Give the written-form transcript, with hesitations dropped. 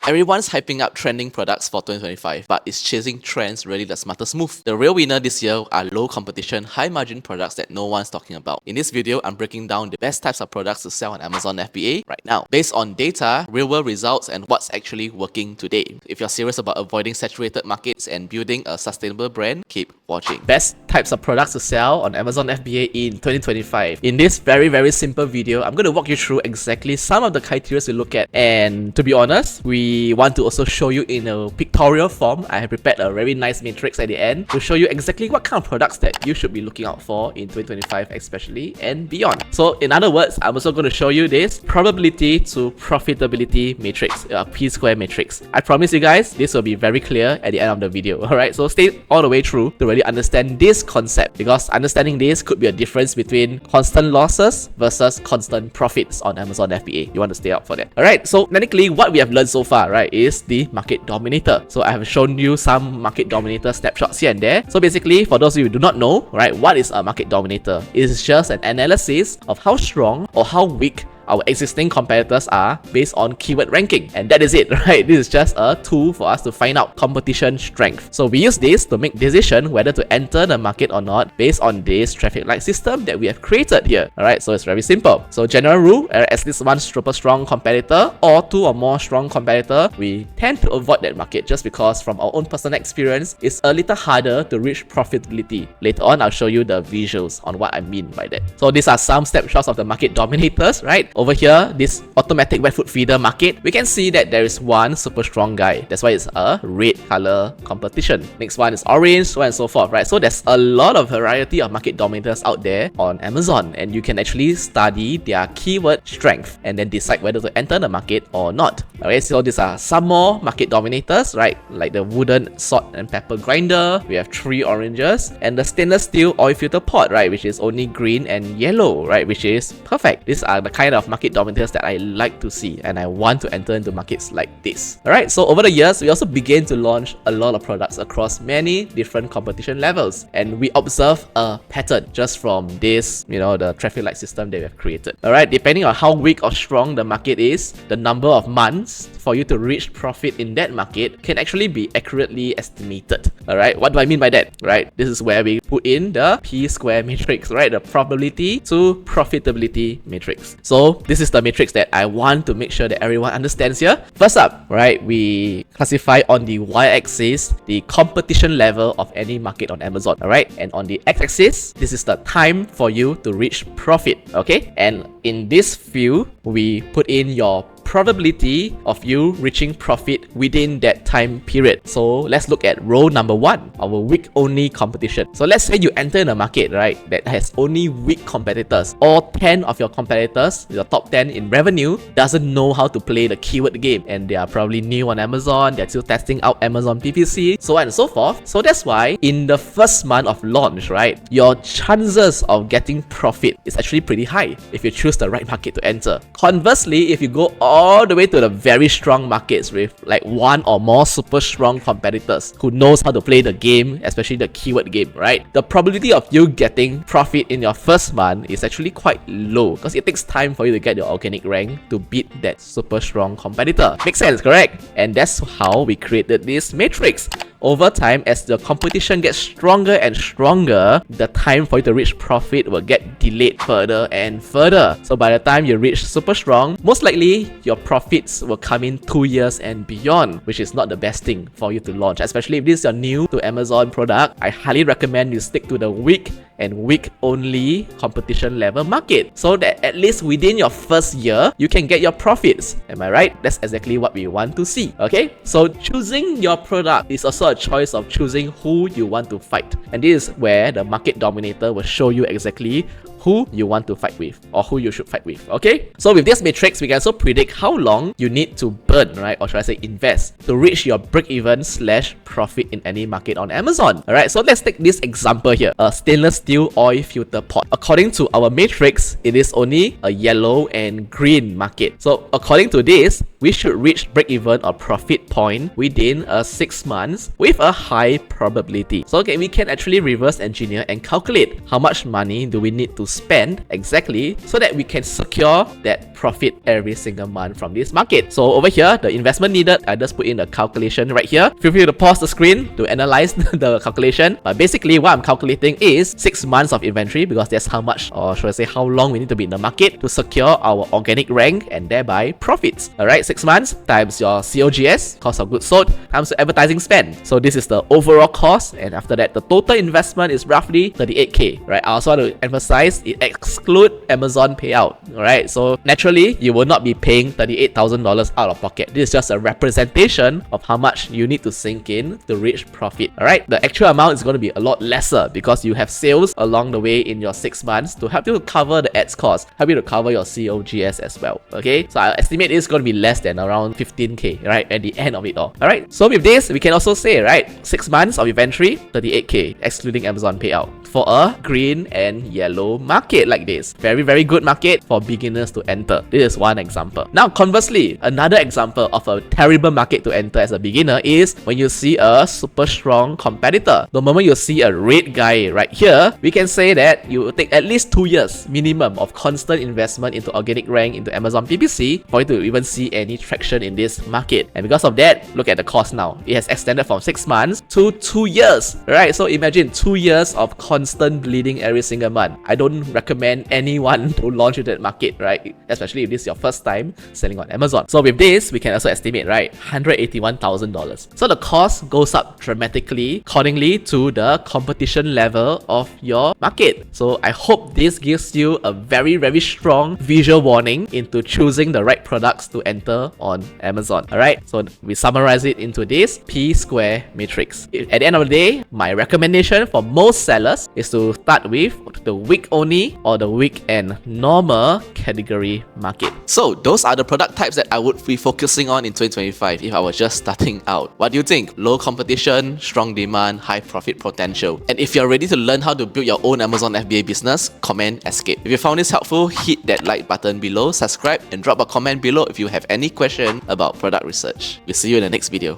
Everyone's hyping up trending products for 2025, but is chasing trends really the smartest move? The real winner this year are low competition, high margin products that no one's talking about. In this video, I'm breaking down the best types of products to sell on Amazon FBA right now, based on data, real world results, and what's actually working today. If you're serious about avoiding saturated markets and building a sustainable brand, keep watching. Best types of products to sell on Amazon FBA in 2025. In this very simple video, I'm going to walk you through exactly some of the criteria to look at, and to be honest, we want to also show you in a pictorial form. I have prepared a very nice matrix at the end to show you exactly what kind of products that you should be looking out for in 2025 especially and beyond. So in other words, I'm also going to show you this probability to profitability matrix, a P-square matrix. I promise you guys this will be very clear at the end of the video. Alright, so stay all the way through to really understand this concept, because understanding this could be a difference between constant losses versus constant profits on Amazon FBA. You want to stay up for that. Alright, so technically what we have learned so far, right, is the market dominator. So I have shown you some market dominator snapshots here and there. So basically, for those of you who do not know, right, what is a market dominator? It is just an analysis of how strong or how weak our existing competitors are based on keyword ranking, and that is it, right? This is just a tool for us to find out competition strength. So we use this to make decision whether to enter the market or not based on this traffic light system that we have created here. Alright, so it's very simple. So general rule, as this one super strong competitor or two or more strong competitor, we tend to avoid that market just because from our own personal experience, it's a little harder to reach profitability. Later on, I'll show you the visuals on what I mean by that. So these are some snapshots of the market dominators, right? Over here, this automatic wet food feeder market, we can see that there is one super strong guy. That's why it's a red color competition. Next one is orange, so on and so forth, right? So there's a lot of variety of market dominators out there on Amazon, and you can actually study their keyword strength and then decide whether to enter the market or not. Okay, so these are some more market dominators, right? Like the wooden salt and pepper grinder, we have 3 oranges, and the stainless steel oil filter pot, right, which is only green and yellow, right, which is perfect. These are the kind of market dominators that I like to see, and I want to enter into markets like this. Alright, so over the years, we also began to launch a lot of products across many different competition levels, and we observe a pattern just from this, the traffic light system that we have created. Alright, depending on how weak or strong the market is, the number of months for you to reach profit in that market can actually be accurately estimated. Alright, what do I mean by that? Right, this is where we put in the P-square matrix, right? The probability to profitability matrix. So this is the matrix that I want to make sure that everyone understands here. First up, right, we classify on the y-axis the competition level of any market on Amazon. Alright, and on the x-axis, this is the time for you to reach profit. Okay, and in this view, we put in your probability of you reaching profit within that time period. So let's look at row number 1, our weak only competition. So let's say you enter in a market, right, that has only weak competitors. All 10 of your competitors, the top 10 in revenue, doesn't know how to play the keyword game, and they are probably new on Amazon, they're still testing out Amazon PPC, so on and so forth. So that's why in the first month of launch, right, your chances of getting profit is actually pretty high if you choose the right market to enter. Conversely, if you go all the way to the very strong markets with like 1 or more super strong competitors who knows how to play the game, especially the keyword game, right, the probability of you getting profit in your first month is actually quite low, because it takes time for you to get your organic rank to beat that super strong competitor. Makes sense, correct? And that's how we created this matrix. Over time, as the competition gets stronger and stronger, the time for you to reach profit will get delayed further and further. So by the time you reach super strong, most likely your profits will come in 2 years and beyond, which is not the best thing for you to launch. Especially if this is your new to Amazon product, I highly recommend you stick to the weak and weak only competition level market, so that at least within your first year, you can get your profits. Am I right? That's exactly what we want to see. Okay, so choosing your product is also a choice of choosing who you want to fight, and this is where the market dominator will show you exactly who you want to fight with or who you should fight with. Okay, so with this matrix, we can also predict how long you need to burn, right, or should I say invest, to reach your break-even / profit in any market on Amazon. Alright, so let's take this example here, a stainless steel oil filter pot. According to our matrix, it is only a yellow and green market. So according to this, we should reach break-even or profit point within 6 months with a high probability. So okay, we can actually reverse engineer and calculate how much money do we need to spend exactly so that we can secure that profit every single month from this market. So over here, here, the investment needed, I just put in the calculation right here. Feel free to pause the screen to analyze the calculation. But basically, what I'm calculating is 6 months of inventory, because that's how much, or should I say how long we need to be in the market to secure our organic rank and thereby profits. Alright, 6 months times your COGS, cost of goods sold, times the advertising spend. So this is the overall cost, and after that, the total investment is roughly 38k. Right, I also want to emphasize it excludes Amazon payout. Alright, so naturally, you will not be paying $38,000 out of pocket. This is just a representation of how much you need to sink in to reach profit. Alright, the actual amount is going to be a lot lesser because you have sales along the way in your 6 months to help you to cover the ads cost, help you to cover your COGS as well. Okay, so I estimate it's going to be less than around 15k, right, at the end of it all. Alright, so with this, we can also say, right, 6 months of inventory, 38k, excluding Amazon payout, for a green and yellow market like this. Very, very good market for beginners to enter. This is one example. Now, conversely, another example of a terrible market to enter as a beginner is when you see a super strong competitor. The moment you see a red guy right here, we can say that you will take at least 2 years minimum of constant investment into organic rank, into Amazon PPC for you to even see any traction in this market. And because of that, look at the cost now. It has extended from 6 months to 2 years, right? So imagine 2 years of constant bleeding every single month. I don't recommend anyone to launch into that market, right? Especially if this is your first time selling on Amazon. So with this, we can also estimate, right, $181,000. So the cost goes up dramatically accordingly to the competition level of your market. So I hope this gives you a very, very strong visual warning into choosing the right products to enter on Amazon. Alright, so we summarize it into this P-square matrix. At the end of the day, my recommendation for most sellers is to start with the week only or the week and normal category market. So those are the product types that I would be focusing on in 2025 if I was just starting out. What do you think? Low competition, strong demand, high profit potential. And if you're ready to learn how to build your own Amazon FBA business, comment escape. If you found this helpful, hit that like button below, subscribe, and drop a comment below if you have any question about product research. We'll see you in the next video.